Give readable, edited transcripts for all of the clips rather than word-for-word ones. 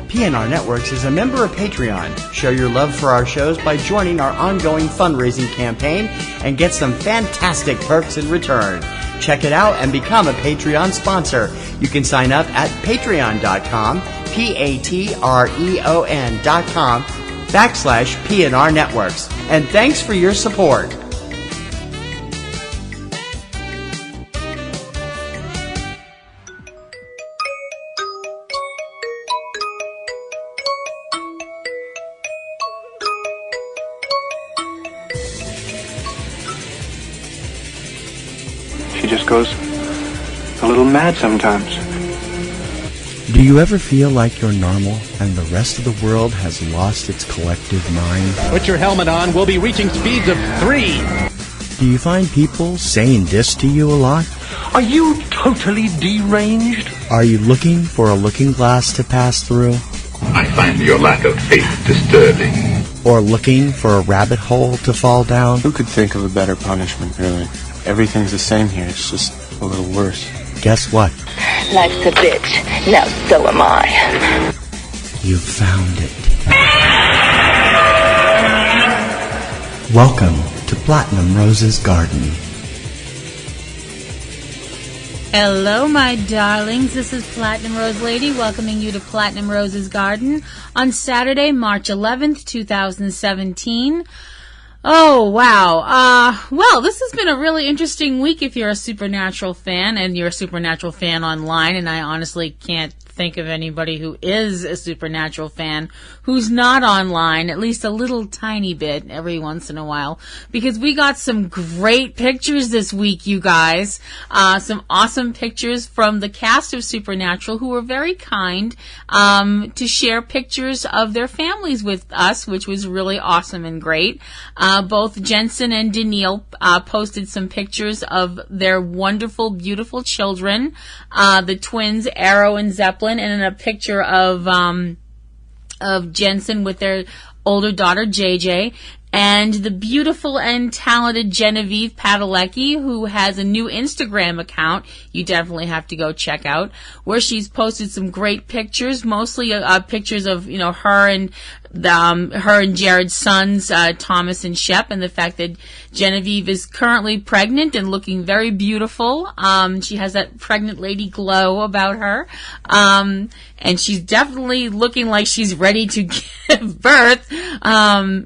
PNR Networks is a member of Patreon. Show your love for our shows by joining our ongoing fundraising campaign and get some fantastic perks in return. Check it out and become a Patreon sponsor. You can sign up at patreon.com, patreon.com/PNR Networks. And thanks for your support. She just goes a little mad sometimes. Do you ever feel like you're normal and the rest of the world has lost its collective mind? Put your helmet on. We'll be reaching speeds of 3. Do you find people saying this to you a lot? Are you totally deranged? Are you looking for a looking glass to pass through? I find your lack of faith disturbing. Or looking for a rabbit hole to fall down? Who could think of a better punishment, really? Everything's the same here, it's just a little worse. Guess what? Life's a bitch. Now so am I. You found it. Welcome to Platinum Rose's Garden. Hello, my darlings. This is Platinum Rose Lady welcoming you to Platinum Rose's Garden on Saturday, March 11th, 2017. Oh, wow. Well, this has been a really interesting week if you're a Supernatural fan, and you're a Supernatural fan online, and I honestly can't think of anybody who is a Supernatural fan who's not online, at least a little tiny bit every once in a while, because we got some great pictures this week, you guys. Some awesome pictures from the cast of Supernatural, who were very kind to share pictures of their families with us, which was really awesome and great. Both Jensen and Daniil posted some pictures of their wonderful, beautiful children, the twins Arrow and Zeppelin, and then a picture of Jensen with their older daughter JJ, and the beautiful and talented Genevieve Padalecki, who has a new Instagram account you definitely have to go check out, where she's posted some great pictures, mostly pictures of her and Jared's sons, Thomas and Shep, and the fact that Genevieve is currently pregnant and looking very beautiful. She has that pregnant lady glow about her. And she's definitely looking like she's ready to give birth.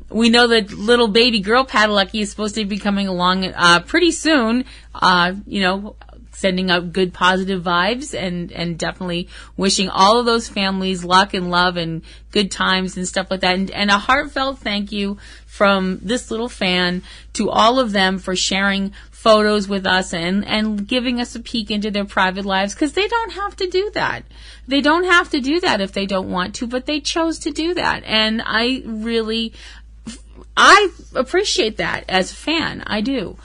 We know that little baby girl Padalecki is supposed to be coming along pretty soon. Sending out good positive vibes and definitely wishing all of those families luck and love and good times and stuff like that. And a heartfelt thank you from this little fan to all of them for sharing photos with us and giving us a peek into their private lives, because they don't have to do that. They don't have to do that if they don't want to, but they chose to do that. And I appreciate that as a fan. I do.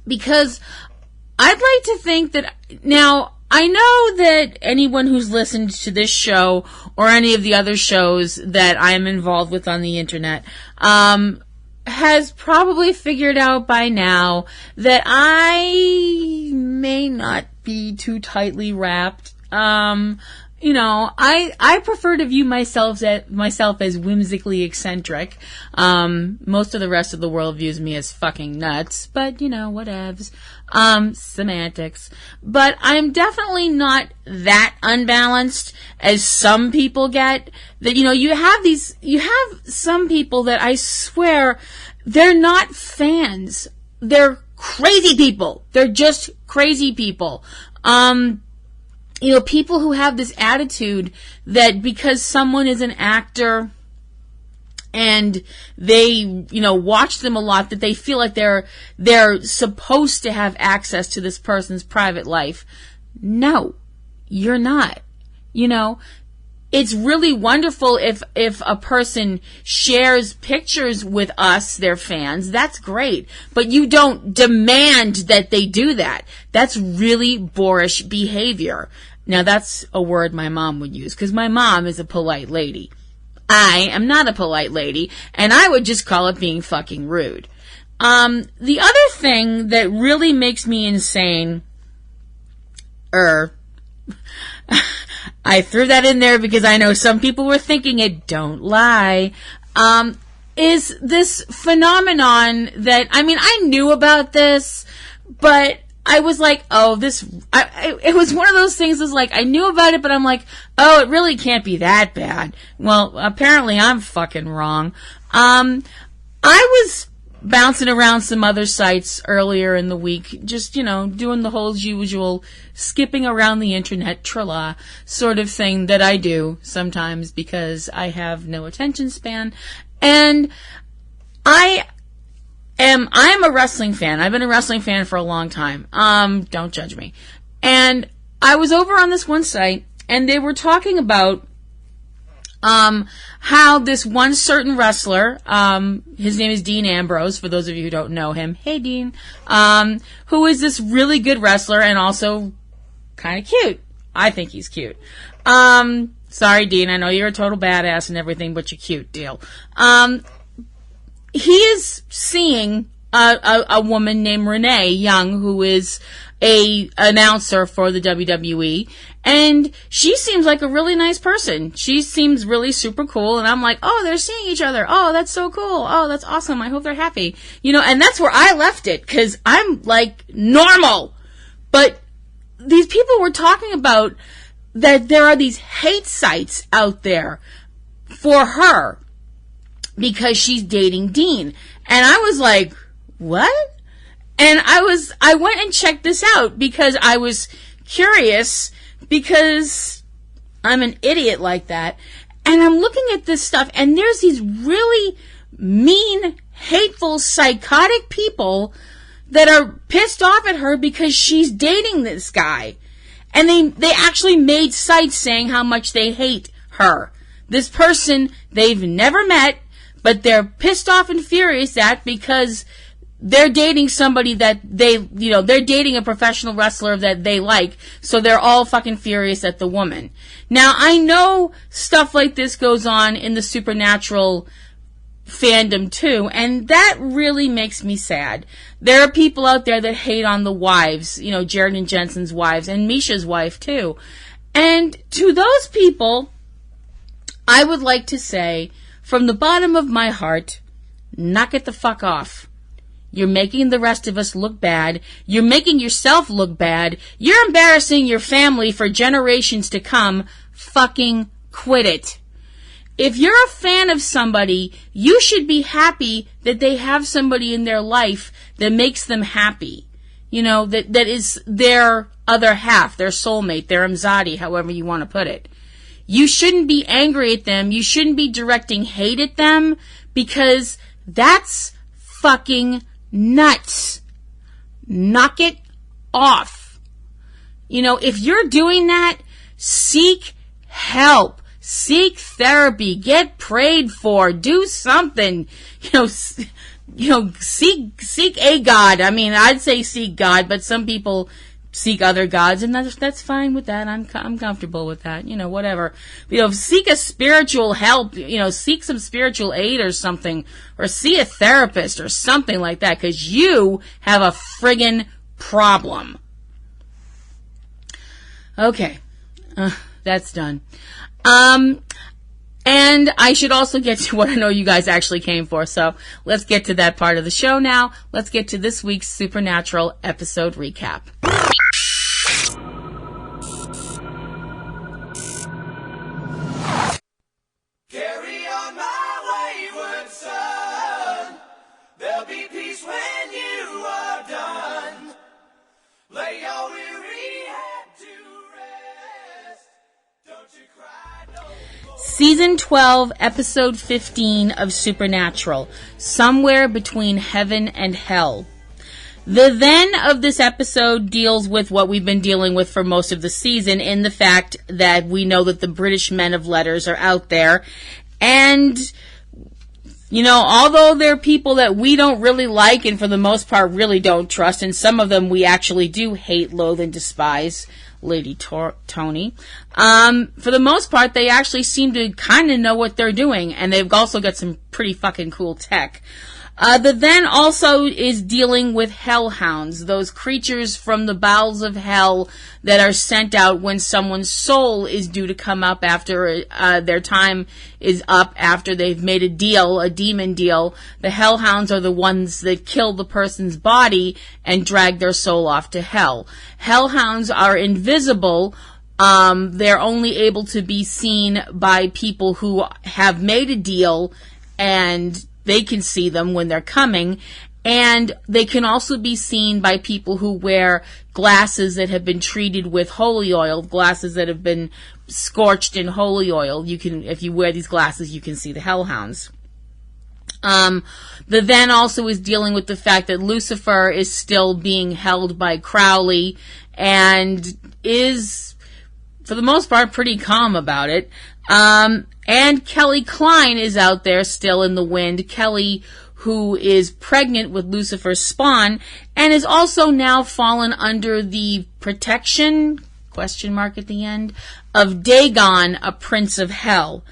Because I'd like to think that now, I know that anyone who's listened to this show or any of the other shows that I am involved with on the internet has probably figured out by now that I may not be too tightly wrapped. I prefer to view myself as whimsically eccentric. Most of the rest of the world views me as fucking nuts, but whatevs. Semantics. But I'm definitely not that unbalanced as some people get. That, you have some people that I swear they're not fans. They're crazy people. They're just crazy people. People who have this attitude that because someone is an actor and they, watch them a lot, that they feel like they're supposed to have access to this person's private life. No, you're not. It's really wonderful if a person shares pictures with us, their fans. That's great. But you don't demand that they do that. That's really boorish behavior. Now, that's a word my mom would use, because my mom is a polite lady. I am not a polite lady, and I would just call it being fucking rude. The other thing that really makes me insane, I I threw that in there because I know some people were thinking it. Don't lie. Is this phenomenon that, I mean, I knew about this, but I was like, oh, it was one of those things that was like, I knew about it, but I'm like, oh, it really can't be that bad. Well, apparently I'm fucking wrong. I was bouncing around some other sites earlier in the week, just, doing the whole usual skipping around the internet trilla sort of thing that I do sometimes because I have no attention span. And I'm a wrestling fan. I've been a wrestling fan for a long time. Don't judge me. And I was over on this one site, and they were talking about how this one certain wrestler, his name is Dean Ambrose, for those of you who don't know him. Hey, Dean. Who is this really good wrestler and also kind of cute. I think he's cute. Sorry, Dean, I know you're a total badass and everything, but you're cute, deal. He is seeing a woman named Renee Young, who is a announcer for the WWE, and she seems like a really nice person. She seems really super cool, and I'm like, oh, they're seeing each other. Oh, that's so cool. Oh, that's awesome. I hope they're happy. And that's where I left it, because I'm like normal. But these people were talking about that there are these hate sites out there for her because she's dating Dean. And I was like, what? And I went and checked this out because I was curious, because I'm an idiot like that. And I'm looking at this stuff, and there's these really mean, hateful, psychotic people that are pissed off at her because she's dating this guy. And they actually made sites saying how much they hate her. This person they've never met, but they're pissed off and furious at because they're dating somebody that they're dating a professional wrestler that they like, so they're all fucking furious at the woman. Now, I know stuff like this goes on in the supernatural fandom too, and that really makes me sad. There are people out there that hate on the wives, Jared and Jensen's wives, and Misha's wife too. And to those people, I would like to say, from the bottom of my heart, knock it the fuck off. You're making the rest of us look bad. You're making yourself look bad. You're embarrassing your family for generations to come. Fucking quit it. If you're a fan of somebody, you should be happy that they have somebody in their life that makes them happy. That is their other half, their soulmate, their Amzadi, however you want to put it. You shouldn't be angry at them. You shouldn't be directing hate at them, because that's fucking nuts. Knock it off. If you're doing that, seek help. Seek therapy. Get prayed for. Do something. Seek a God. I mean, I'd say seek God, but some people seek other gods, and that's fine with that. I'm comfortable with that. Whatever. Seek a spiritual help. Seek some spiritual aid or something, or see a therapist or something like that, because you have a friggin' problem. Okay. That's done. And I should also get to what I know you guys actually came for. So let's get to that part of the show now. Let's get to this week's Supernatural episode recap. Carry on, my wayward son. There'll be peace when you are done. Lay your weary head to rest. Don't you cry no more. Season 12, Episode 15 of Supernatural, Somewhere Between Heaven and Hell. The then of this episode deals with what we've been dealing with for most of the season, in the fact that we know that the British men of letters are out there. And, although they're people that we don't really like and for the most part really don't trust, and some of them we actually do hate, loathe, and despise, Lady Tony. For the most part, they actually seem to kind of know what they're doing, and they've also got some pretty fucking cool tech. The then also is dealing with hellhounds, those creatures from the bowels of hell that are sent out when someone's soul is due to come up after their time is up, after they've made a deal, a demon deal. The hellhounds are the ones that kill the person's body and drag their soul off to hell. Hellhounds are invisible. They're only able to be seen by people who have made a deal, and they can see them when they're coming. And they can also be seen by people who wear glasses that have been treated with holy oil, glasses that have been scorched in holy oil. You can, if you wear these glasses, you can see the hellhounds. The then also is dealing with the fact that Lucifer is still being held by Crowley and is, for the most part, pretty calm about it. And Kelly Klein is out there still in the wind. Kelly, who is pregnant with Lucifer's spawn and is also now fallen under the protection, question mark at the end, of Dagon, a prince of hell.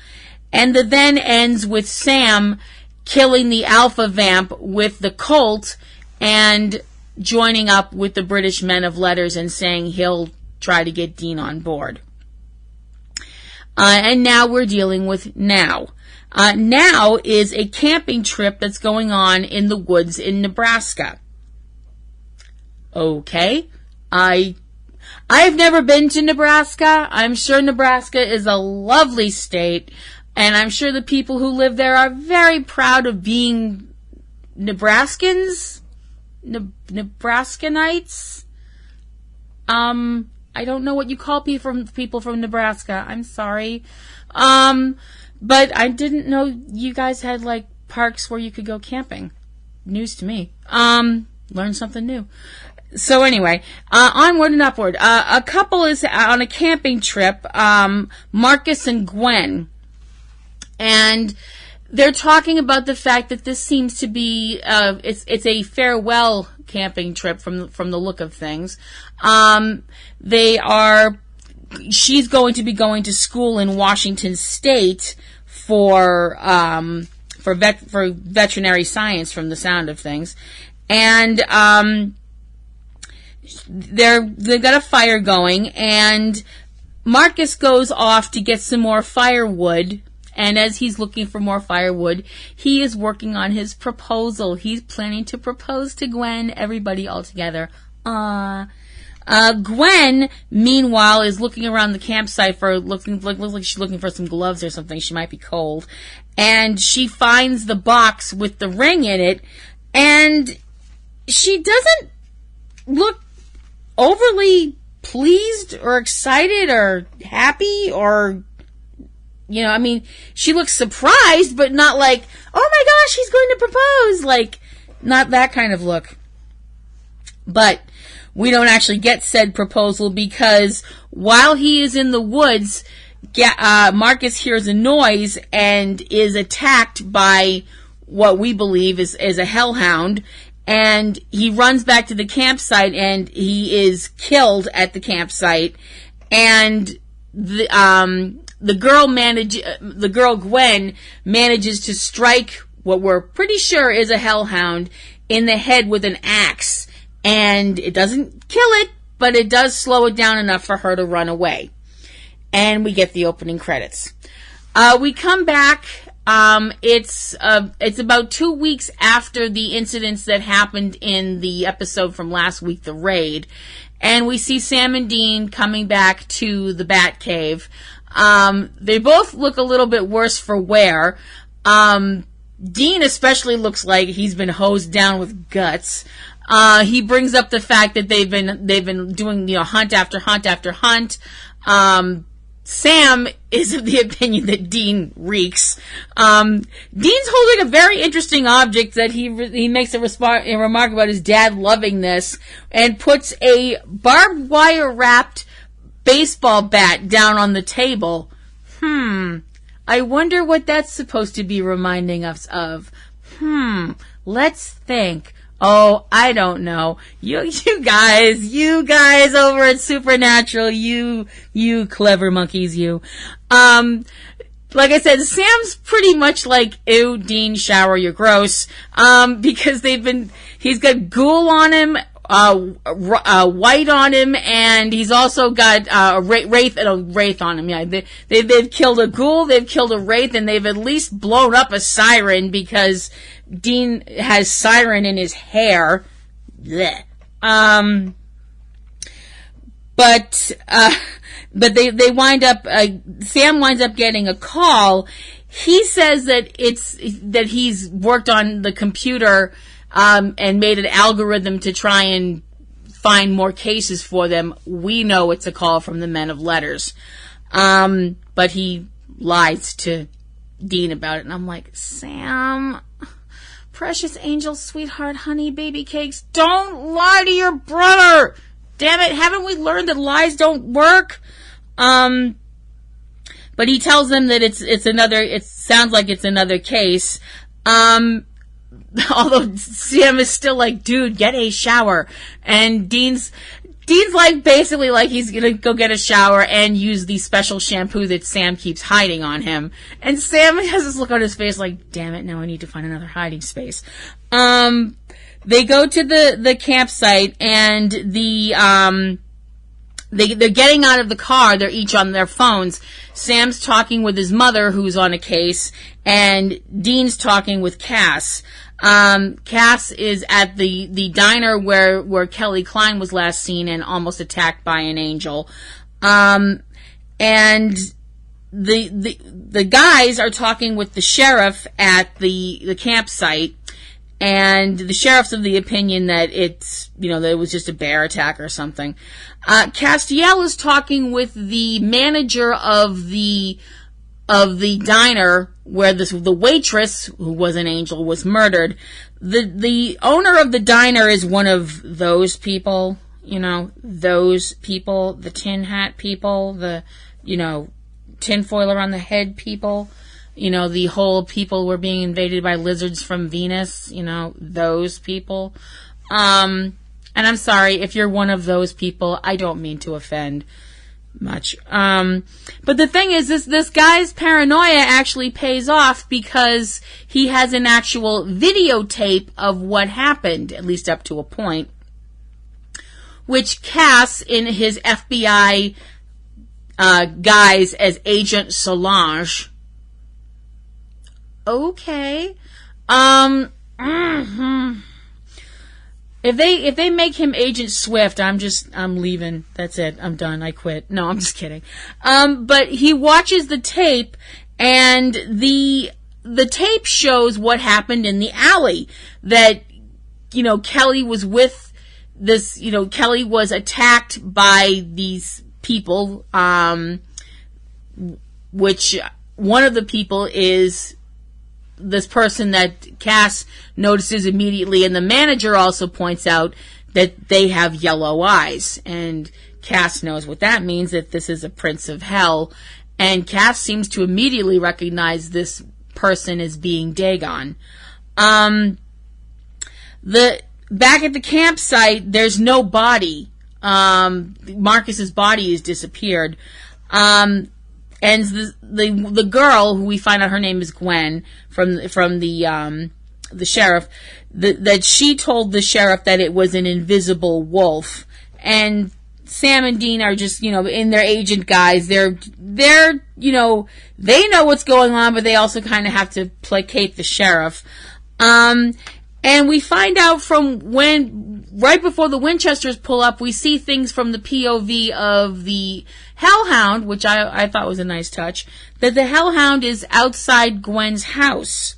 And the then ends with Sam killing the alpha vamp with the Colt and joining up with the British men of letters and saying he'll try to get Dean on board. And now we're dealing with Now. Now is a camping trip that's going on in the woods in Nebraska. Okay. I've never been to Nebraska. I'm sure Nebraska is a lovely state, and I'm sure the people who live there are very proud of being Nebraskans? Nebraskanites? I don't know what you call people from Nebraska. I'm sorry. But I didn't know you guys had, like, parks where you could go camping. News to me. Learned something new. So anyway, onward and upward. A couple is on a camping trip, Marcus and Gwen. And they're talking about the fact that this seems to be, it's a farewell camping trip from the look of things. She's going to be going to school in Washington State for veterinary science, from the sound of things. And, they've got a fire going, and Marcus goes off to get some more firewood. And as he's looking for more firewood, he is working on his proposal. He's planning to propose to Gwen, everybody all together. Gwen, meanwhile, is looking around the campsite looks like she's looking for some gloves or something. She might be cold. And she finds the box with the ring in it, and she doesn't look overly pleased or excited or happy or, you know, I mean, she looks surprised, but not like, oh my gosh, he's going to propose. Like, not that kind of look. But we don't actually get said proposal, because while he is in the woods, Marcus hears a noise and is attacked by what we believe is a hellhound. And he runs back to the campsite, and he is killed at the campsite. And the girl Gwen manages to strike what we're pretty sure is a hellhound in the head with an axe. And it doesn't kill it, but it does slow it down enough for her to run away. And we get the opening credits. We come back. It's about 2 weeks after the incidents that happened in the episode from last week, The Raid. And we see Sam and Dean coming back to the Bat Cave. They both look a little bit worse for wear. Dean especially looks like he's been hosed down with guts. He brings up the fact that they've been doing, you know, hunt after hunt after hunt. Sam is of the opinion that Dean reeks. Dean's holding a very interesting object that he makes a remark about his dad loving this, and puts a barbed wire wrapped baseball bat down on the table. I wonder what that's supposed to be reminding us of. Let's think. Oh, I don't know. You guys over at Supernatural, you clever monkeys, you. like I said, Sam's pretty much like, ew, Dean, shower, you're gross. Because he's got ghoul on him, white on him, and he's also got a wraith on him. Yeah, they've killed a ghoul, they've killed a wraith, and they've at least blown up a siren because Dean has siren in his hair. Blech. But they wind up. Sam winds up getting a call. He says that he's worked on the computer. And made an algorithm to try and find more cases for them. We know it's a call from the Men of Letters. But he lies to Dean about it. And I'm like, Sam, precious angel, sweetheart, honey, baby cakes, don't lie to your brother. Damn it, haven't we learned that lies don't work? But he tells them that it sounds like it's another case. Although Sam is still like, dude, get a shower. And Dean's like, basically like he's gonna go get a shower and use the special shampoo that Sam keeps hiding on him. And Sam has this look on his face like, damn it, now I need to find another hiding space. They go to the campsite and they're getting out of the car. They're each on their phones. Sam's talking with his mother, who's on a case, and Dean's talking with Cass. Cass is at the diner where Kelly Klein was last seen and almost attacked by an angel. And the guys are talking with the sheriff at the campsite, and the sheriff's of the opinion that that it was just a bear attack or something. Castiel is talking with the manager of the diner where the waitress, who was an angel, was murdered. The owner of the diner is one of those people, those people, the tin hat people, the, tinfoil around the head people, the whole people were being invaded by lizards from Venus, those people. And I'm sorry, if you're one of those people, I don't mean to offend much. But the thing is, this guy's paranoia actually pays off because he has an actual videotape of what happened, at least up to a point, which Cass, in his FBI guise as Agent Solange. Okay. If they make him Agent Swift, I'm leaving. That's it. I'm done. I quit. No, I'm just kidding. But he watches the tape, and the tape shows what happened in the alley. That, Kelly was with this, Kelly was attacked by these people, which one of the people is this person that Cass notices immediately, and the manager also points out that they have yellow eyes, and Cass knows what that means, that this is a prince of hell, and Cass seems to immediately recognize this person as being Dagon. Back at the campsite, there's no body. Marcus's body has disappeared. And the girl, who we find out her name is Gwen, from the sheriff, that she told the sheriff that it was an invisible wolf. And Sam and Dean are just, in their agent guise. They're they know what's going on, but they also kind of have to placate the sheriff. And we find out from right before the Winchesters pull up, we see things from the POV of the Hellhound, which I thought was a nice touch, that the Hellhound is outside Gwen's house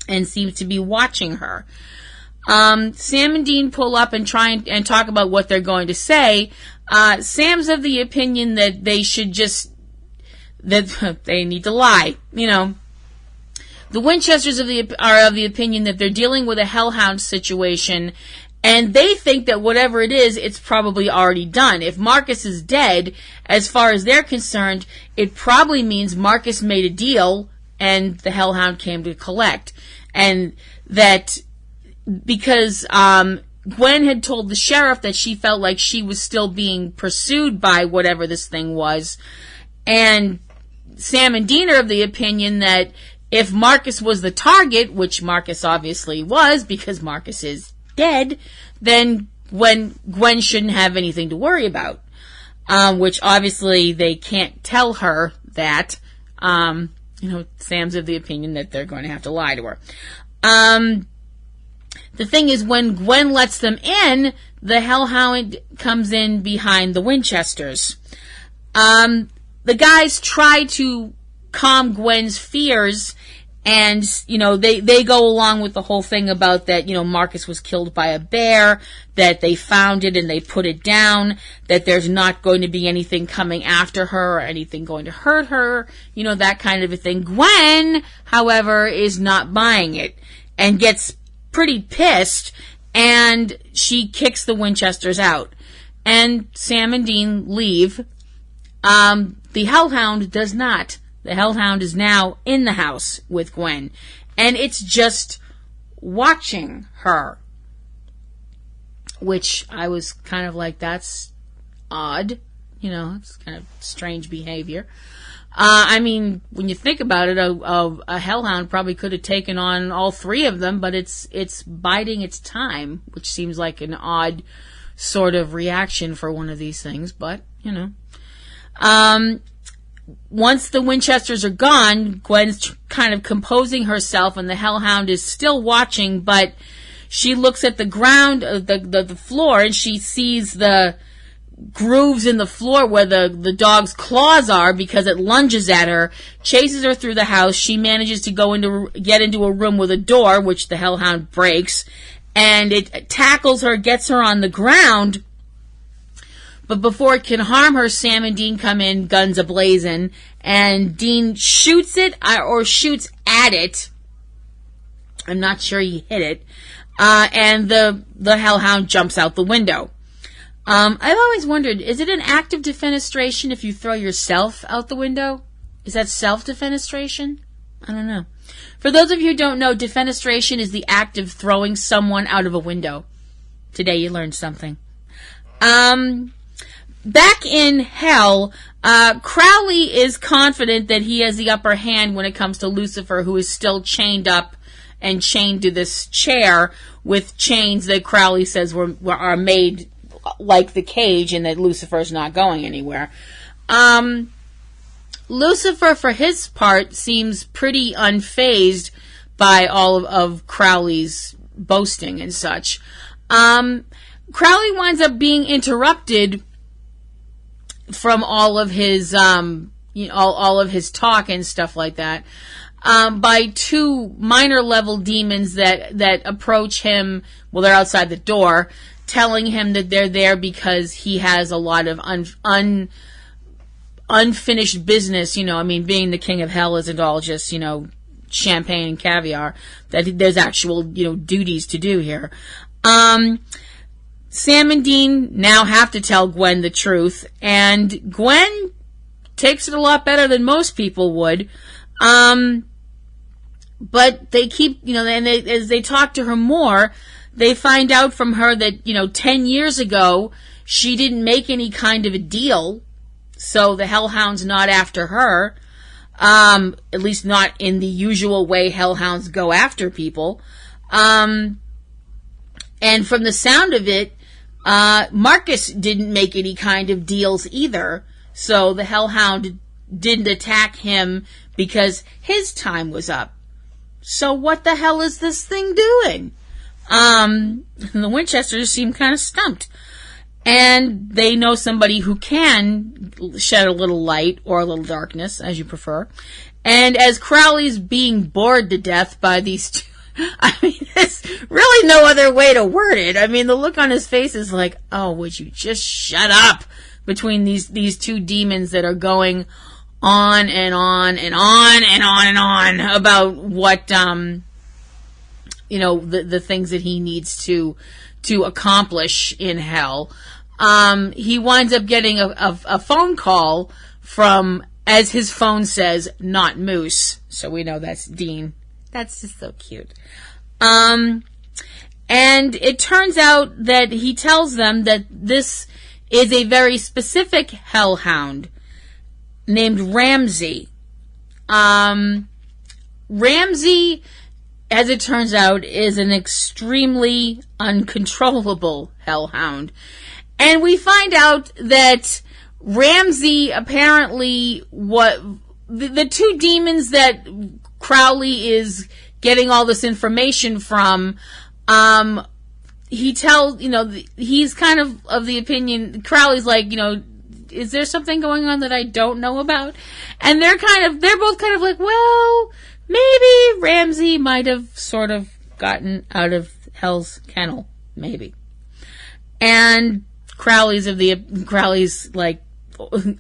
and seems to be watching her. Sam and Dean pull up and try and talk about what they're going to say. Sam's of the opinion that they should that they need to lie, The Winchesters are of the opinion that they're dealing with a hellhound situation, and they think that whatever it is, it's probably already done. If Marcus is dead, as far as they're concerned, it probably means Marcus made a deal and the hellhound came to collect. And that because Gwen had told the sheriff that she felt like she was still being pursued by whatever this thing was, and Sam and Dean are of the opinion that if Marcus was the target, which Marcus obviously was because Marcus is dead, then Gwen shouldn't have anything to worry about. Which obviously they can't tell her that. Sam's of the opinion that they're going to have to lie to her. The thing is, when Gwen lets them in, the Hellhound comes in behind the Winchesters. The guys try to calm Gwen's fears, and, they go along with the whole thing about that, Marcus was killed by a bear, that they found it and they put it down, that there's not going to be anything coming after her or anything going to hurt her, that kind of a thing. Gwen, however, is not buying it and gets pretty pissed, and she kicks the Winchesters out. And Sam and Dean leave. The Hellhound does not. The Hellhound is now in the house with Gwen, and it's just watching her, which I was kind of like, that's odd, it's kind of strange behavior. When you think about it, a Hellhound probably could have taken on all three of them, but it's biding its time, which seems like an odd sort of reaction for one of these things, but, once the Winchesters are gone, Gwen's kind of composing herself, and the Hellhound is still watching, but she looks at the ground, the floor, and she sees the grooves in the floor where the dog's claws are, because it lunges at her, chases her through the house. She manages to get into a room with a door, which the Hellhound breaks, and it tackles her, gets her on the ground. But before it can harm her, Sam and Dean come in, guns a-blazing, and Dean shoots it, or shoots at it. I'm not sure he hit it. And the Hellhound jumps out the window. I've always wondered, is it an act of defenestration if you throw yourself out the window? Is that self-defenestration? I don't know. For those of you who don't know, defenestration is the act of throwing someone out of a window. Today you learned something. Back in hell, Crowley is confident that he has the upper hand when it comes to Lucifer, who is still chained up and chained to this chair with chains that Crowley says are made like the cage, and that Lucifer's not going anywhere. Lucifer, for his part, seems pretty unfazed by all of Crowley's boasting and such. Crowley winds up being interrupted from all of his, all of his talk and stuff like that, by two minor level demons that approach him. Well, they're outside the door, telling him that they're there because he has a lot of unfinished business. Being the king of hell isn't all just, champagne and caviar. That there's actual, duties to do here. Sam and Dean now have to tell Gwen the truth, and Gwen takes it a lot better than most people would. But they keep, as they talk to her more, they find out from her that, 10 years ago, she didn't make any kind of a deal, so the Hellhound's not after her, at least not in the usual way Hellhounds go after people. And from the sound of it, Marcus didn't make any kind of deals either, so the Hellhound didn't attack him because his time was up. So what the hell is this thing doing? The Winchesters seem kind of stumped. And they know somebody who can shed a little light, or a little darkness, as you prefer. And as Crowley's being bored to death by these two, there's really no other way to word it. The look on his face is like, oh, would you just shut up, between these two demons that are going on and on and on and on and on about what, the things that he needs to accomplish in hell. He winds up getting a phone call from, as his phone says, not Moose. So we know that's Dean. That's just so cute. And it turns out that he tells them that this is a very specific hellhound named Ramsey. Ramsey, as it turns out, is an extremely uncontrollable hellhound. And we find out that Ramsey apparently, the two demons that Crowley is getting all this information from, he tells, he's kind of the opinion, Crowley's like, is there something going on that I don't know about? And they're both kind of like, well, maybe Ramsey might have sort of gotten out of Hell's kennel, maybe. And Crowley's like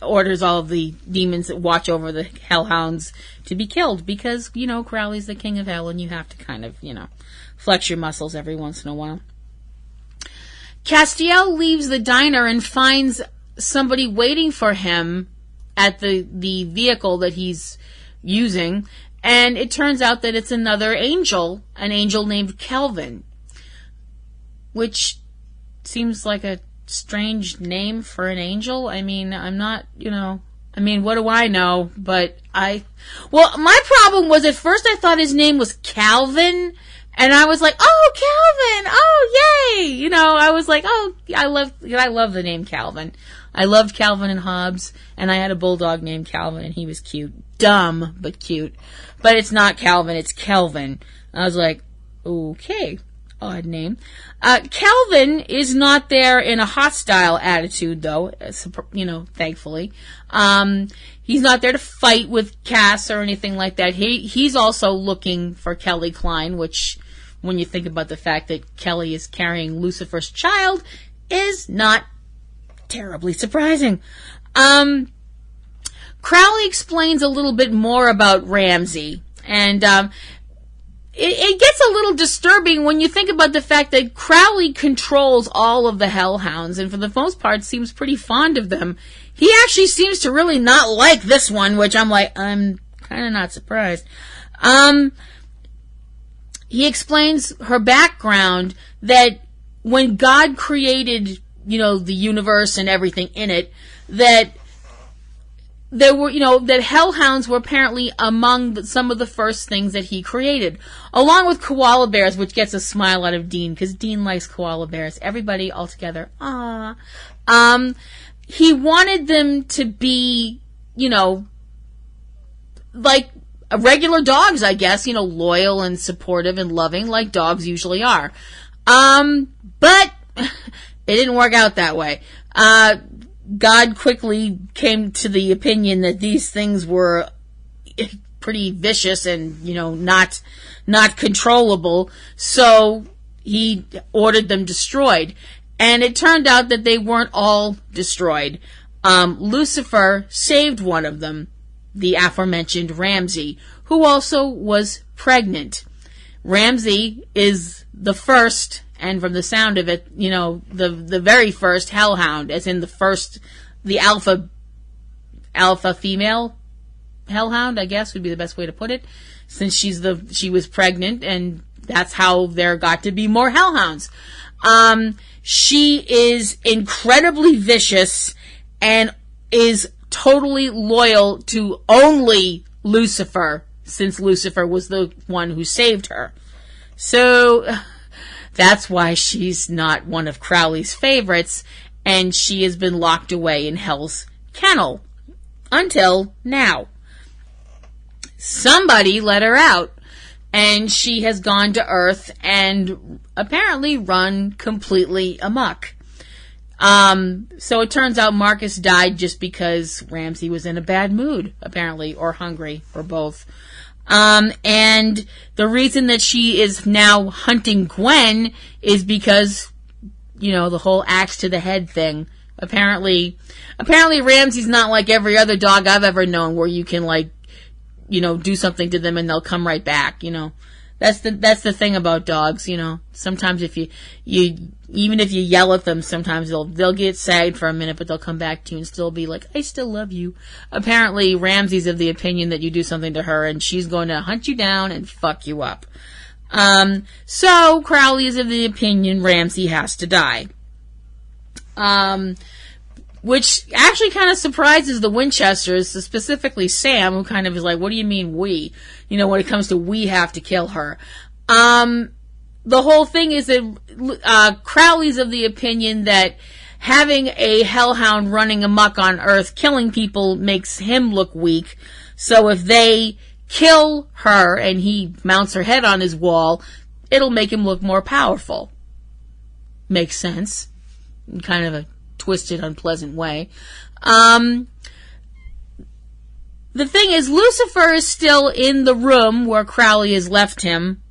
orders all of the demons that watch over the hellhounds to be killed because, Crowley's the king of hell and you have to kind of, flex your muscles every once in a while. Castiel leaves the diner and finds somebody waiting for him at the vehicle that he's using, and it turns out that it's another angel, an angel named Kelvin, which seems like a strange name for an angel. I mean, I'm not, what do I know? But my problem was at first I thought his name was Calvin, and I was like, oh, Calvin, oh, yay! I was like, oh, I love the name Calvin. I loved Calvin and Hobbes, and I had a bulldog named Calvin, and he was cute. Dumb, but cute. But it's not Calvin, it's Kelvin. I was like, okay, odd name. Kelvin is not there in a hostile attitude, though, thankfully. He's not there to fight with Cass or anything like that. He's also looking for Kelly Klein, which, when you think about the fact that Kelly is carrying Lucifer's child, is not terribly surprising. Crowley explains a little bit more about Ramsey, and it gets a little disturbing when you think about the fact that Crowley controls all of the hellhounds, and for the most part seems pretty fond of them. He actually seems to really not like this one, which I'm kind of not surprised. He explains her background, that when God created, the universe and everything in it, that there were, that hellhounds were apparently among some of the first things that he created, along with koala bears, which gets a smile out of Dean, because Dean likes koala bears. Everybody all together, ah. He wanted them to be, like regular dogs, I guess, loyal and supportive and loving, like dogs usually are. But it didn't work out that way. God quickly came to the opinion that these things were pretty vicious and, not controllable, so he ordered them destroyed. And it turned out that they weren't all destroyed. Lucifer saved one of them, the aforementioned Ramsey, who also was pregnant. Ramsey is the first, and from the sound of it, the very first hellhound, as in the alpha female hellhound, I guess would be the best way to put it, since she was pregnant, and that's how there got to be more hellhounds. She is incredibly vicious and is totally loyal to only Lucifer, since Lucifer was the one who saved her. So that's why she's not one of Crowley's favorites, and she has been locked away in Hell's kennel until now. Somebody let her out, and she has gone to Earth and apparently run completely amok. So it turns out Marcus died just because Ramsey was in a bad mood, apparently, or hungry, or both. And the reason that she is now hunting Gwen is because, the whole axe to the head thing. Apparently Ramsey's not like every other dog I've ever known, where you can do something to them and they'll come right back, That's the thing about dogs, Sometimes if you even if you yell at them, sometimes they'll get sad for a minute, but they'll come back to you and still be like, I still love you. Apparently, Ramsey's of the opinion that you do something to her and she's going to hunt you down and fuck you up. So Crowley is of the opinion Ramsey has to die. which actually kind of surprises the Winchesters, specifically Sam, who kind of is like, what do you mean we? When it comes to we have to kill her. The whole thing is that Crowley's of the opinion that having a hellhound running amok on Earth, killing people, makes him look weak. So if they kill her and he mounts her head on his wall, it'll make him look more powerful. Makes sense. In kind of a twisted, unpleasant way. The thing is, Lucifer is still in the room where Crowley has left him,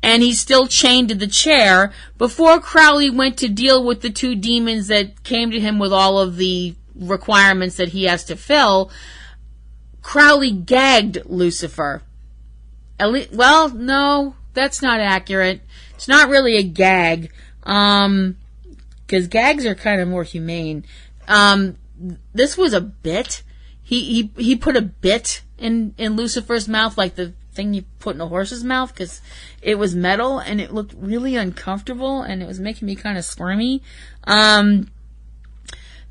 and he's still chained to the chair. Before Crowley went to deal with the two demons that came to him with all of the requirements that he has to fill, Crowley gagged Lucifer. Well, no, that's not accurate. It's not really a gag, because gags are kind of more humane. This was a bit. He put a bit in Lucifer's mouth, like the thing you put in a horse's mouth, because it was metal and it looked really uncomfortable and it was making me kind of squirmy. The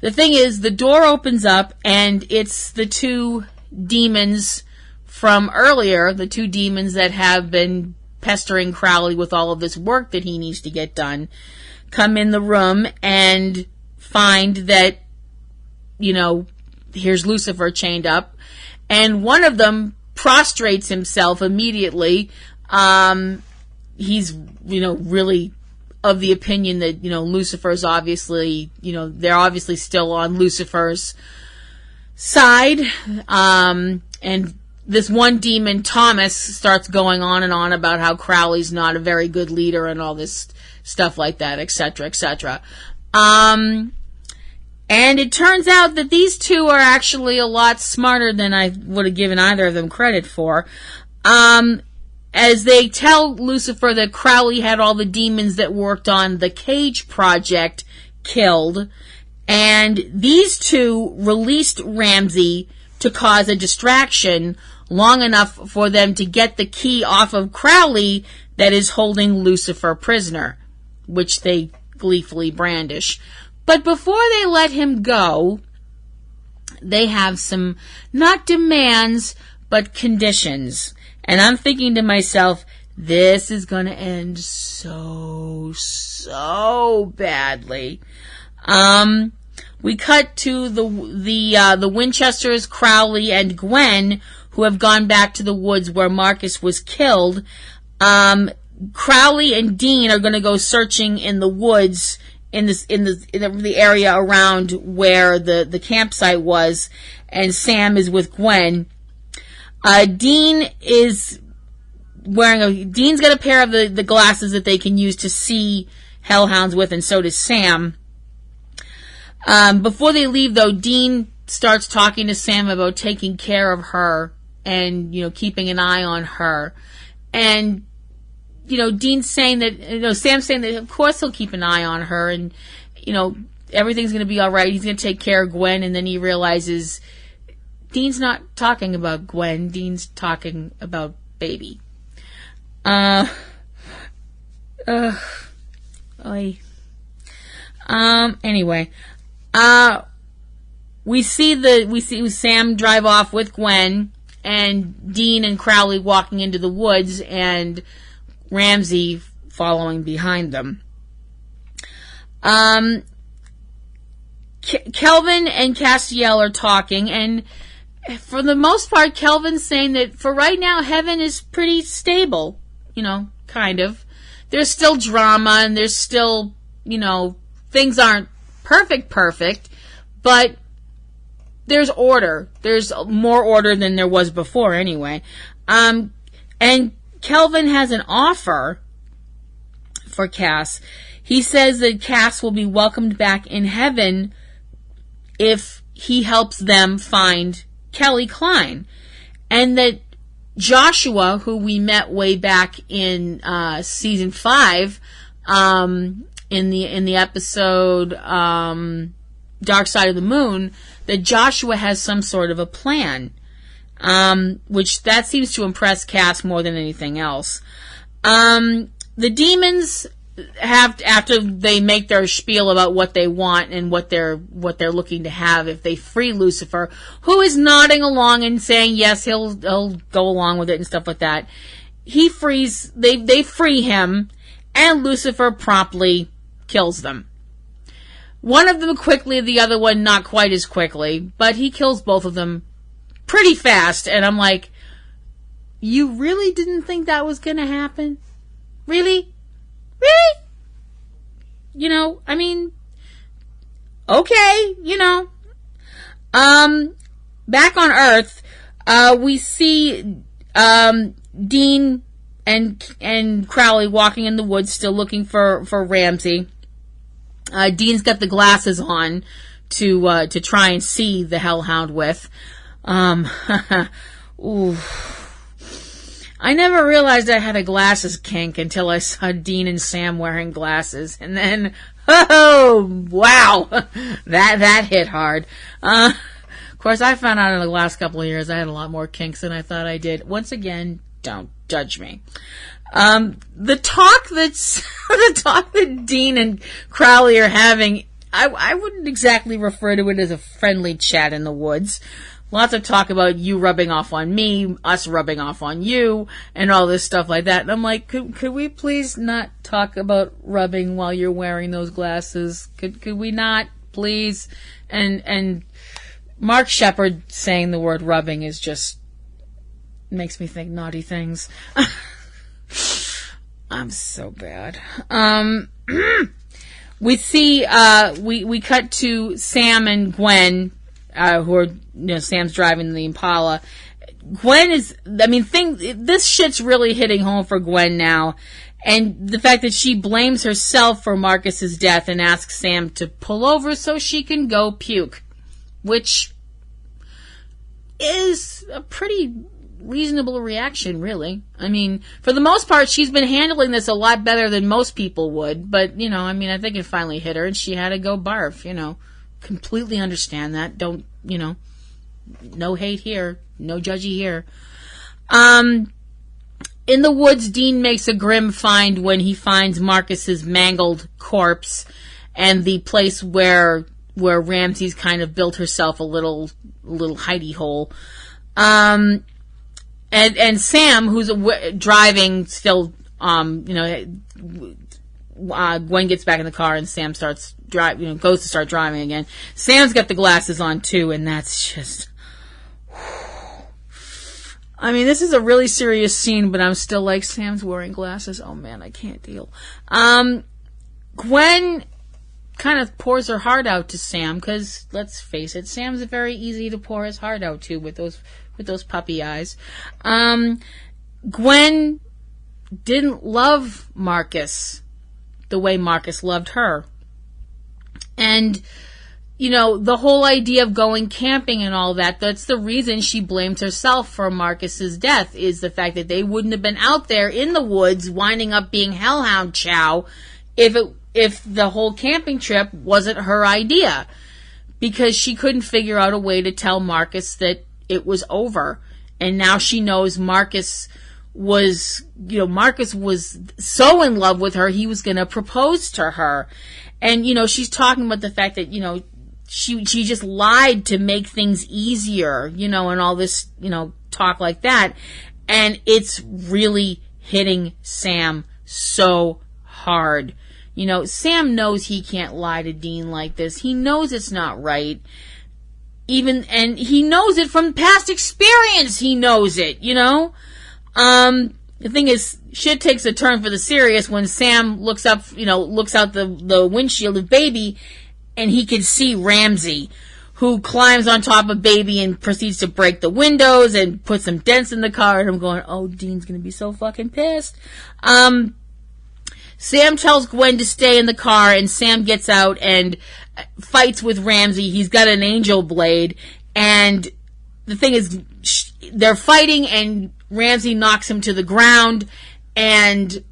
thing is, the door opens up and it's the two demons from earlier, the two demons that have been pestering Crowley with all of this work that he needs to get done, come in the room and find that, here's Lucifer chained up, and one of them prostrates himself immediately. He's, really of the opinion that, Lucifer's obviously, they're obviously still on Lucifer's side. And this one demon, Thomas, starts going on and on about how Crowley's not a very good leader and all this stuff like that, etc., etc. And it turns out that these two are actually a lot smarter than I would have given either of them credit for. As they tell Lucifer that Crowley had all the demons that worked on the Cage project killed, and these two released Ramsey to cause a distraction long enough for them to get the key off of Crowley that is holding Lucifer prisoner, which they gleefully brandish. But before they let him go, they have some, not demands, but conditions. And I'm thinking to myself, this is going to end so badly. We cut to the Winchesters, Crowley, and Gwen, who have gone back to the woods where Marcus was killed. Crowley and Dean are going to go searching in the woods in the area around where the campsite was, and Sam is with Gwen. Dean is Dean's got a pair of the glasses that they can use to see hellhounds with, and so does Sam. Before they leave, though, Dean starts talking to Sam about taking care of her and, keeping an eye on her. And, Dean's saying that, Sam's saying that of course he'll keep an eye on her and, everything's going to be all right. He's going to take care of Gwen. And then he realizes Dean's not talking about Gwen. Dean's talking about baby. Anyway. We see Sam drive off with Gwen and Dean and Crowley walking into the woods and Ramsey following behind them. Kelvin and Castiel are talking, and for the most part, Kelvin's saying that for right now, heaven is pretty stable, kind of. There's still drama and there's still, things aren't perfect, but there's order. There's more order than there was before anyway. And Kelvin has an offer for Cass. He says that Cass will be welcomed back in heaven if he helps them find Kelly Klein. And that Joshua, who we met way back in season 5, in the episode Dark Side of the Moon, that Joshua has some sort of a plan, which that seems to impress Cass more than anything else. The demons after they make their spiel about what they want and what they're looking to have, if they free Lucifer, who is nodding along and saying yes, he'll go along with it and stuff like that. They free him, and Lucifer promptly kills them. One of them quickly, the other one not quite as quickly, but he kills both of them pretty fast, and I'm like, you really didn't think that was gonna happen? Really? You know, I mean, okay, you know. Back on Earth, we see Dean and Crowley walking in the woods, still looking for Ramsey. Dean's got the glasses on to try and see the Hellhound with. Ooh. I never realized I had a glasses kink until I saw Dean and Sam wearing glasses, and then, oh, wow, that hit hard. Of course, I found out in the last couple of years I had a lot more kinks than I thought I did. Once again, don't judge me. The talk that Dean and Crowley are having, I wouldn't exactly refer to it as a friendly chat in the woods. Lots of talk about you rubbing off on me, us rubbing off on you, and all this stuff like that. And I'm like, could we please not talk about rubbing while you're wearing those glasses? Could we not, please? And Mark Shepard saying the word rubbing is just makes me think naughty things. I'm so bad. We see we cut to Sam and Gwen. Who are, Sam's driving the Impala. Gwen this shit's really hitting home for Gwen now. And the fact that she blames herself for Marcus's death and asks Sam to pull over so she can go puke. Which is a pretty reasonable reaction, really. I mean, for the most part, she's been handling this a lot better than most people would. But, I think it finally hit her and she had to go barf, Completely understand that. Don't, no hate here. No judgy here. In the woods, Dean makes a grim find when he finds Marcus's mangled corpse and the place where Ramsey's kind of built herself a little hidey hole. And Sam, who's driving still, Gwen gets back in the car and Sam starts goes to start driving again. Sam's got the glasses on too, and that's just, this is a really serious scene, but I'm still like, Sam's wearing glasses. Oh man, I can't deal. Gwen kind of pours her heart out to Sam, because let's face it, Sam's very easy to pour his heart out to with those puppy eyes. Gwen didn't love Marcus the way Marcus loved her. And, the whole idea of going camping and all that, that's the reason she blames herself for Marcus's death, is the fact that they wouldn't have been out there in the woods winding up being hellhound chow if the whole camping trip wasn't her idea. Because she couldn't figure out a way to tell Marcus that it was over. And now she knows Marcus was so in love with her, he was going to propose to her. And, she's talking about the fact that, she just lied to make things easier, and all this, talk like that. And it's really hitting Sam so hard. Sam knows he can't lie to Dean like this. He knows it's not right. And he knows it from past experience. He knows it, The thing is, shit takes a turn for the serious when Sam looks out the windshield of Baby, and he can see Ramsey, who climbs on top of Baby and proceeds to break the windows and put some dents in the car. And I'm going, oh, Dean's gonna be so fucking pissed. Sam tells Gwen to stay in the car, and Sam gets out and fights with Ramsey. He's got an angel blade, and the thing is, they're fighting, and Ramsey knocks him to the ground, and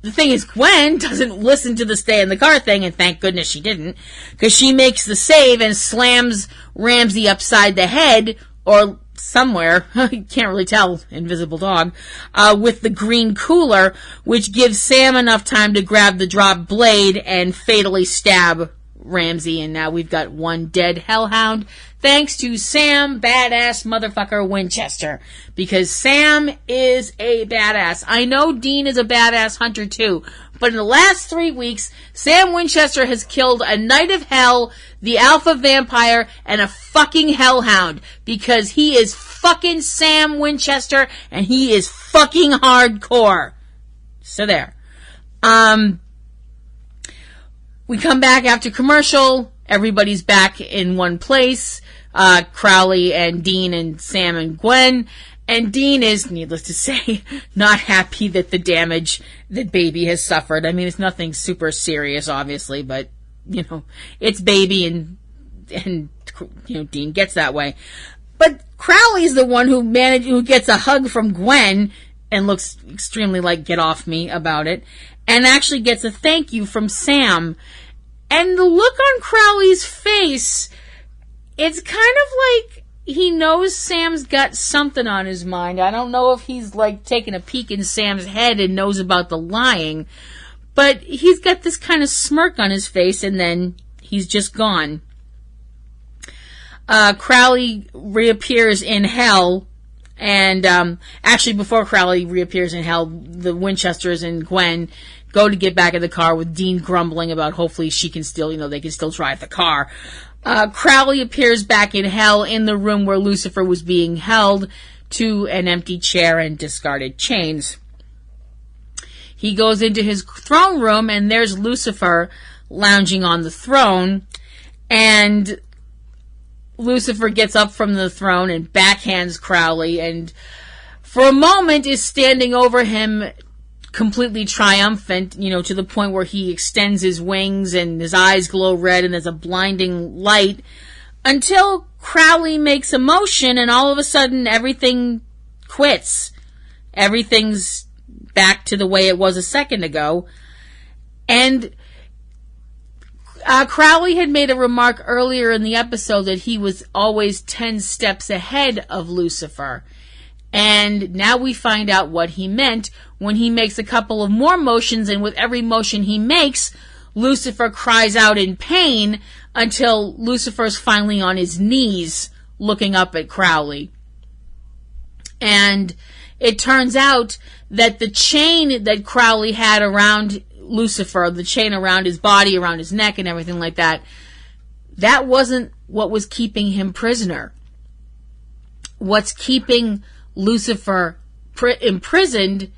the thing is, Gwen doesn't listen to the stay in the car thing, and thank goodness she didn't, because she makes the save and slams Ramsey upside the head, or somewhere, you can't really tell, invisible dog, with the green cooler, which gives Sam enough time to grab the dropped blade and fatally stab Ramsey, and now we've got one dead hellhound, thanks to Sam badass motherfucker Winchester, because Sam is a badass. I know Dean is a badass hunter too, but in the last 3 weeks, Sam Winchester has killed a Knight of Hell, the Alpha Vampire, and a fucking hellhound, because he is fucking Sam Winchester, and he is fucking hardcore. So there. We come back after commercial. Everybody's back in one place. Crowley and Dean and Sam and Gwen. And Dean is, needless to say, not happy that the damage that Baby has suffered. I mean, it's nothing super serious, obviously, but, it's Baby and Dean gets that way. But Crowley's the one who gets a hug from Gwen and looks extremely like get off me about it, and actually gets a thank you from Sam. And the look on Crowley's face, it's kind of like he knows Sam's got something on his mind. I don't know if he's like taking a peek in Sam's head and knows about the lying, but he's got this kind of smirk on his face, and then he's just gone. Crowley reappears in hell, and actually before Crowley reappears in hell, the Winchesters and Gwen go to get back in the car with Dean grumbling about hopefully she can still, they can still drive the car. Crowley appears back in hell in the room where Lucifer was being held to an empty chair and discarded chains. He goes into his throne room, and there's Lucifer lounging on the throne, and Lucifer gets up from the throne and backhands Crowley, and for a moment is standing over him completely triumphant, to the point where he extends his wings and his eyes glow red and there's a blinding light, until Crowley makes a motion and all of a sudden everything quits. Everything's back to the way it was a second ago. And Crowley had made a remark earlier in the episode that he was always 10 steps ahead of Lucifer. And now we find out what he meant when he makes a couple of more motions, and with every motion he makes, Lucifer cries out in pain until Lucifer's finally on his knees looking up at Crowley. And it turns out that the chain that Crowley had around Lucifer, the chain around his body, around his neck and everything like that, that wasn't what was keeping him prisoner. What's keeping Lucifer imprisoned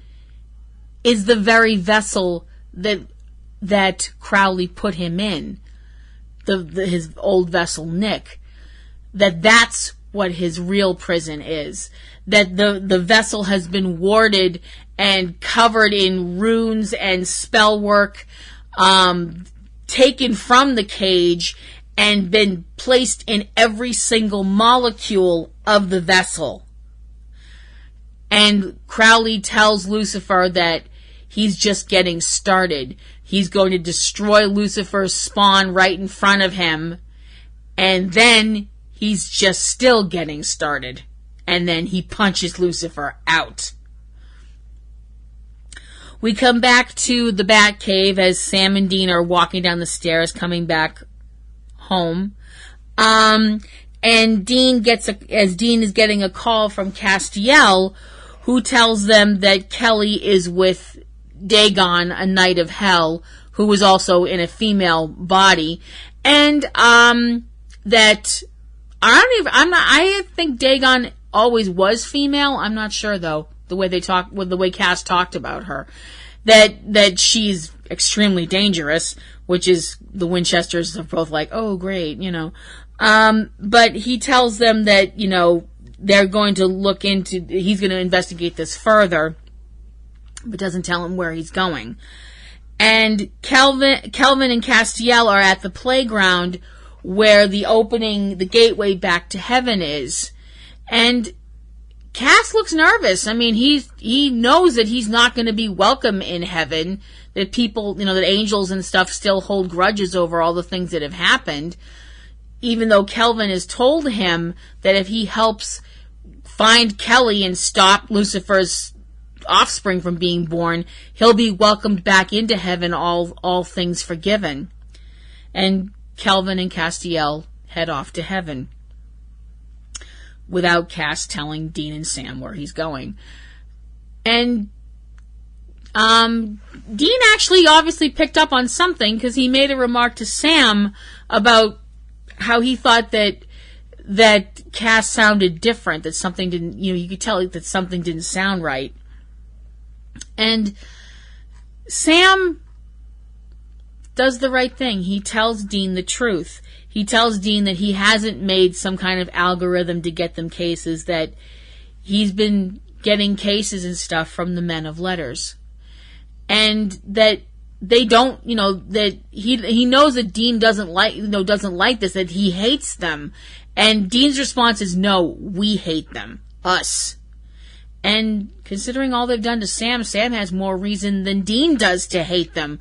is the very vessel that Crowley put him in, his old vessel Nick. That's what his real prison is. That the vessel has been warded and covered in runes and spell work, taken from the cage and been placed in every single molecule of the vessel. And Crowley tells Lucifer that he's just getting started. He's going to destroy Lucifer's spawn right in front of him, and then he's just still getting started. And then he punches Lucifer out. We come back to the Batcave as Sam and Dean are walking down the stairs coming back home. And Dean is getting a call from Castiel, who tells them that Kelly is with Dagon, a Knight of Hell, who was also in a female body, and that I think Dagon always was female. I'm not sure though. The way Cass talked about her, that she's extremely dangerous, which is the Winchesters are both like, oh great, but he tells them that they're going to he's going to investigate this further, but doesn't tell him where he's going. And Kelvin and Castiel are at the playground where the gateway back to heaven is. And Cass looks nervous. I mean, he knows that he's not going to be welcome in heaven, that people, that angels and stuff still hold grudges over all the things that have happened, even though Kelvin has told him that if he helps find Kelly and stop Lucifer's offspring from being born, he'll be welcomed back into heaven, all things forgiven. And Kelvin and Castiel head off to heaven without Cass telling Dean and Sam where he's going. And Dean actually obviously picked up on something, because he made a remark to Sam about how he thought that Cass sounded different, that something didn't, you could tell that something didn't sound right. And Sam does the right thing. He tells Dean the truth. He tells Dean that he hasn't made some kind of algorithm to get them cases, that he's been getting cases and stuff from the men of letters. And that they don't, that he knows that Dean doesn't like this, that he hates them. And Dean's response is, no, we hate them. Us. And considering all they've done to Sam, Sam has more reason than Dean does to hate them.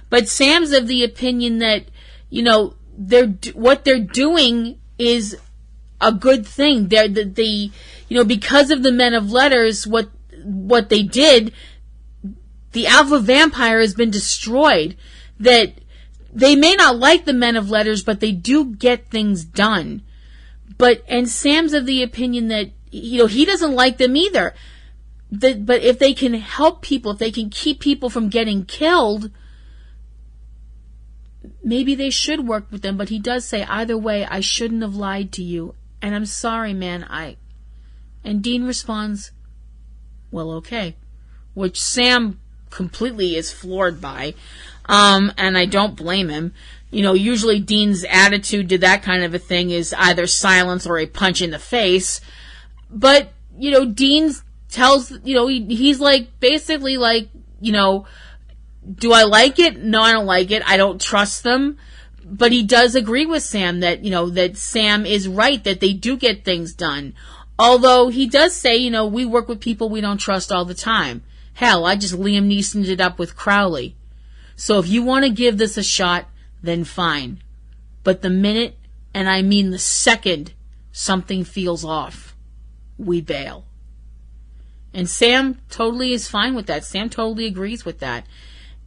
But Sam's of the opinion that, what they're doing is a good thing. Because of the men of letters, what they did, the alpha vampire has been destroyed. That they may not like the men of letters, but they do get things done. And Sam's of the opinion that, he doesn't like them either. But if they can help people, if they can keep people from getting killed, maybe they should work with them. But he does say, either way, I shouldn't have lied to you. And I'm sorry, man. And Dean responds, well, okay. Which Sam completely is floored by. And I don't blame him. Usually Dean's attitude to that kind of a thing is either silence or a punch in the face. But, Dean tells, he's like, basically like, do I like it? No, I don't like it. I don't trust them. But he does agree with Sam that, that Sam is right, that they do get things done. Although he does say, we work with people we don't trust all the time. Hell, I just Liam Neeson'd it up with Crowley. So if you want to give this a shot, then fine. But the minute, and I mean the second, something feels off, we bail. And Sam totally is fine with that. Sam totally agrees with that.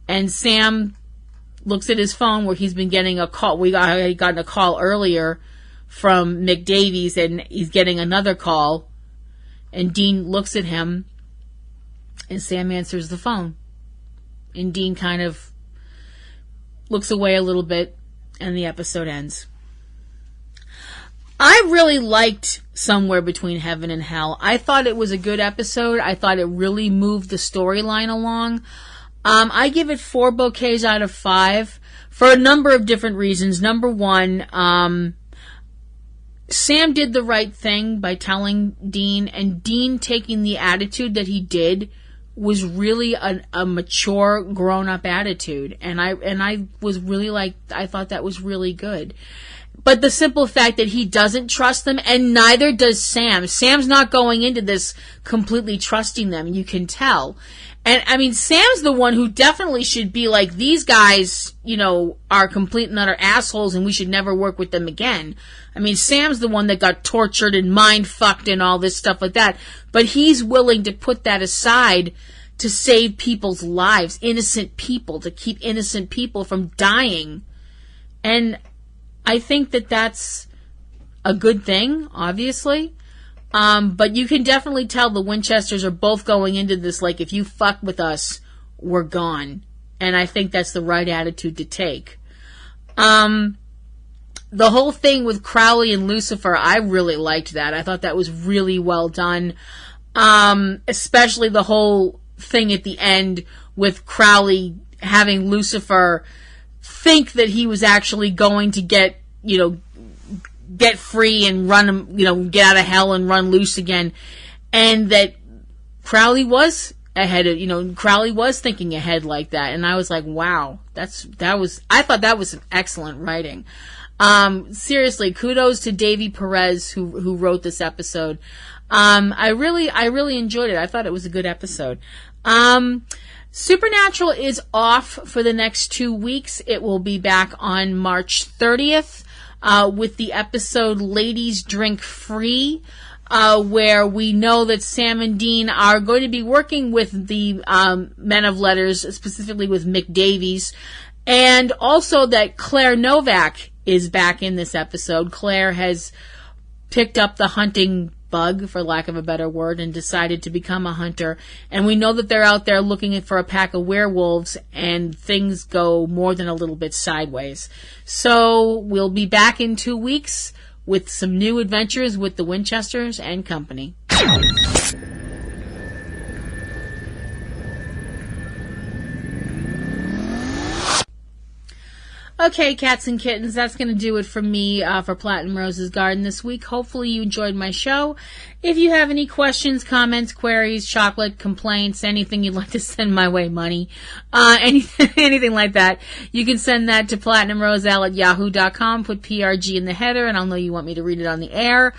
And Sam looks at his phone where he's been getting a call. He got a call earlier from Mick Davies, and he's getting another call. And Dean looks at him, and Sam answers the phone. And Dean kind of looks away a little bit, and the episode ends. I really liked Somewhere Between Heaven and Hell. I thought it was a good episode. I thought it really moved the storyline along. I give it 4 bouquets out of 5 for a number of different reasons. Number one, Sam did the right thing by telling Dean, and Dean taking the attitude that he did was really a mature, grown-up attitude. And I was really I thought that was really good. But the simple fact that he doesn't trust them, and neither does Sam. Sam's not going into this completely trusting them, you can tell. And, I mean, Sam's the one who definitely should be like, these guys, are complete and utter assholes, and we should never work with them again. I mean, Sam's the one that got tortured and mind-fucked and all this stuff like that. But he's willing to put that aside to save people's lives, innocent people, to keep innocent people from dying. And I think that that's a good thing, obviously. But you can definitely tell the Winchesters are both going into this like, if you fuck with us, we're gone. And I think that's the right attitude to take. The whole thing with Crowley and Lucifer, I really liked that. I thought that was really well done. Especially the whole thing at the end with Crowley having Lucifer think that he was actually going to get free and run, get out of hell and run loose again. And that Crowley was ahead of, Crowley was thinking ahead like that. And I was like, wow, I thought that was some excellent writing. Seriously, kudos to Davy Perez who wrote this episode. I really enjoyed it. I thought it was a good episode. Supernatural is off for the next 2 weeks. It will be back on March 30th with the episode Ladies Drink Free. where we know that Sam and Dean are going to be working with the Men of Letters, specifically with Mick Davies, and also that Claire Novak is back in this episode. Claire has picked up the hunting bug, for lack of a better word, and decided to become a hunter. And we know that they're out there looking for a pack of werewolves, and things go more than a little bit sideways. So we'll be back in 2 weeks with some new adventures with the Winchesters and company. Okay, cats and kittens, that's going to do it for me for Platinum Rose's Garden this week. Hopefully you enjoyed my show. If you have any questions, comments, queries, chocolate, complaints, anything you'd like to send my way, money, anything like that, you can send that to platinumroseal@yahoo.com. Put PRG in the header, and I'll know you want me to read it on the air.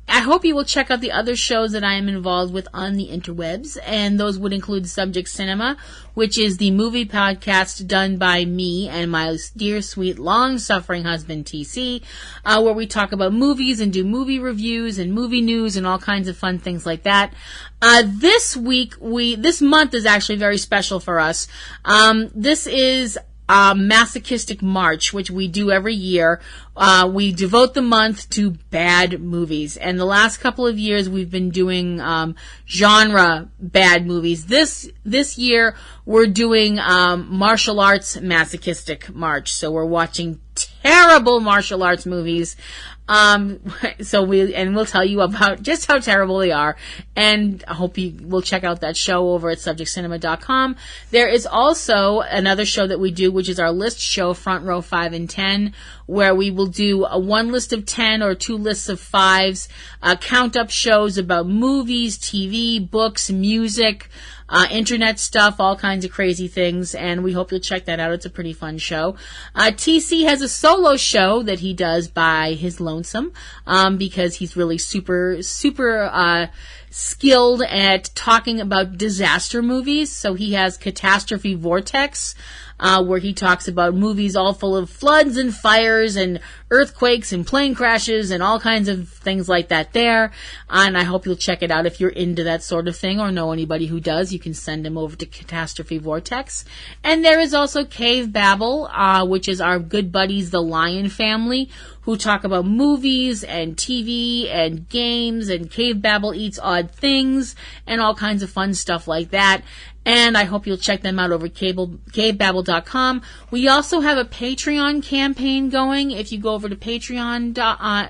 I hope you will check out the other shows that I am involved with on the interwebs, and those would include Subject Cinema, which is the movie podcast done by me and my dear, sweet, long-suffering husband, TC, where we talk about movies and do movie reviews and movie news and all kinds of fun things like that. This month is actually very special for us. This is Masochistic March, which we do every year. We devote the month to bad movies, and the last couple of years we've been doing genre bad movies. This year we're doing martial arts masochistic March, so we're watching terrible martial arts movies. We'll tell you about just how terrible they are, and I hope you will check out that show over at subjectcinema.com. There is also another show that we do, which is our list show, Front Row 5 and 10, where we will do one list of 10 or 2 lists of 5s, count up shows about movies, TV, books, music, internet stuff, all kinds of crazy things, and we hope you'll check that out. It's a pretty fun show. TC has a solo show that he does by his lonesome, because he's really super skilled at talking about disaster movies. So he has Catastrophe Vortex, where he talks about movies all full of floods and fires and earthquakes and plane crashes and all kinds of things like that there. And I hope you'll check it out. If you're into that sort of thing or know anybody who does, you can send him over to Catastrophe Vortex. And there is also Cavebabble, which is our good buddies, the Lion family, who talk about movies and TV and games, and Cavebabble eats odd things and all kinds of fun stuff like that. And I hope you'll check them out over Cavebabble.com. We also have a Patreon campaign going. If you go over to patreon.com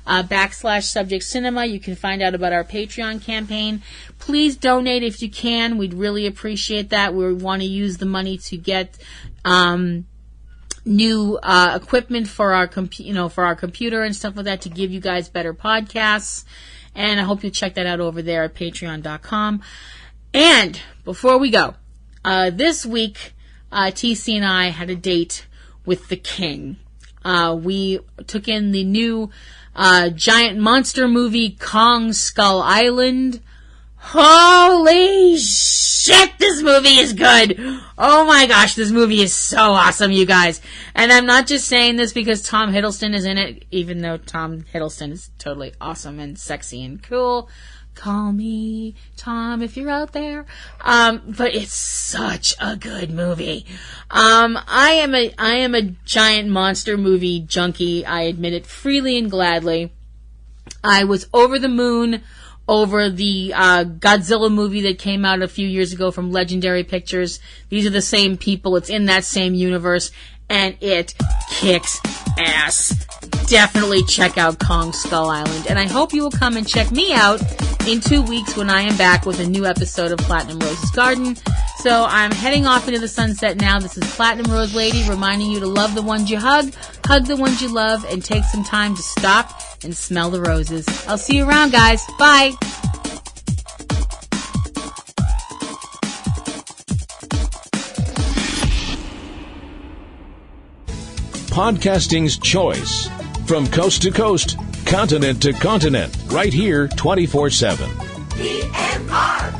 /Subject Cinema, you can find out about our Patreon campaign. Please donate if you can. We'd really appreciate that. We want to use the money to get new equipment for our computer and stuff like that, to give you guys better podcasts. And I hope you check that out over there at patreon.com. And before we go, this week, TC and I had a date with the King. We took in the new giant monster movie, Kong Skull Island. Holy shit, this movie is good. Oh my gosh, this movie is so awesome, you guys. And I'm not just saying this because Tom Hiddleston is in it, even though Tom Hiddleston is totally awesome and sexy and cool. Call me Tom if you're out there. But it's such a good movie. I am a giant monster movie junkie. I admit it freely and gladly. I was over the moon over the Godzilla movie that came out a few years ago from Legendary Pictures. These are the same people. It's in that same universe, and it kicks ass. Definitely check out Kong Skull Island, and I hope you will come and check me out in 2 weeks when I am back with a new episode of Platinum Rose's Garden. So I'm heading off into the sunset now. This is Platinum Rose Lady reminding you to love the ones you hug the ones you love, and take some time to stop and smell the roses. I'll see you around, guys. Bye. Podcasting's choice. From coast to coast, continent to continent, right here 24/7. PNR.